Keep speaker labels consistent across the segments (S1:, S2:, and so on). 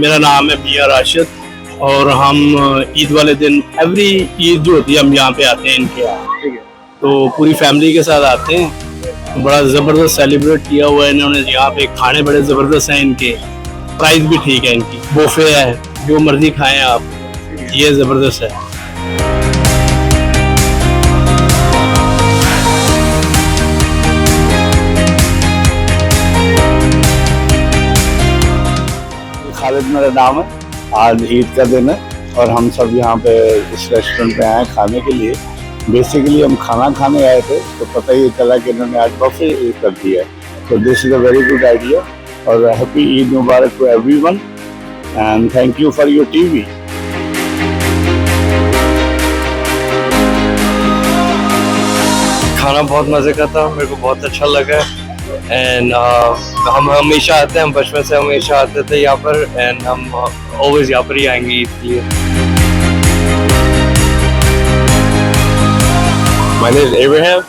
S1: मेरा नाम है मियां राशिद और हम ईद वाले दिन एवरी ईद जो होती है हम यहाँ पे आते हैं इनके यहाँ, तो पूरी फैमिली के साथ आते हैं। तो बड़ा ज़बरदस्त सेलिब्रेट किया हुआ है इन्होंने यहाँ पे। खाने बड़े ज़बरदस्त हैं इनके, प्राइस भी ठीक है इनकी, बुफे है, जो मर्जी खाएं आप, ये ज़बरदस्त है।
S2: खालिद मेरा नाम है। आज ईद का दिन है और हम सब यहाँ पे इस रेस्टोरेंट पे आए खाने के लिए। बेसिकली हम खाना खाने आए थे तो पता ही चला कि इन्होंने आज बफे कर दिया है। तो this is a very good idea और हैप्पी ईद मुबारक to everyone and thank you for your TV.
S3: खाना बहुत मज़े का था, मेरे को बहुत अच्छा लगा एंड हम हमेशा आते हैं, हम बचपन से हमेशा आते थे यहाँ पर एंड हम ऑलवेज यहाँ पर ही आएंगे ईद के लिए।
S4: My name is Abraham.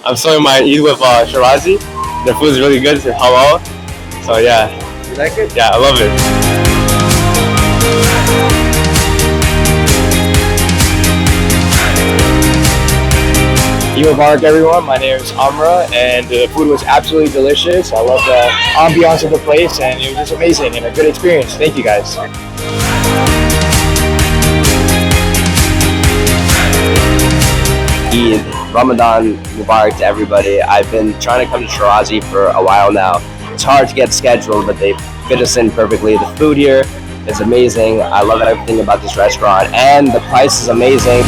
S4: I'm starting my Eid with Shirazi. The food is really good, it's halal. So yeah.
S3: You like it?
S4: Yeah, I love it.
S5: Eid Mubarak everyone, my name is Amra and the food was absolutely delicious. I love the ambiance of the place and it was just amazing and a good experience. Thank you guys.
S6: Eid, Ramadan Mubarak to everybody. I've been trying to come to Shirazi for a while now. It's hard to get scheduled, but they fit us in perfectly. The food here is amazing. I love everything about this restaurant and the price is amazing.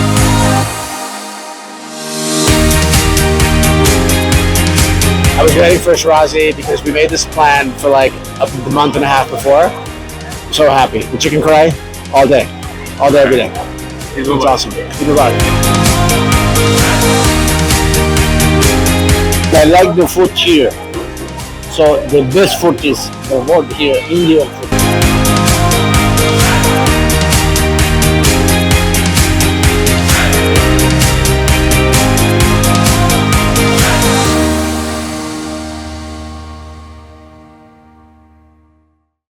S5: I was ready for Shirazi because we made this plan for like a month and a half before. So happy. The chicken curry, all day, every day. It's awesome. Eid Mubarak.
S2: I like the food here. So the best food is the food here, Indian food.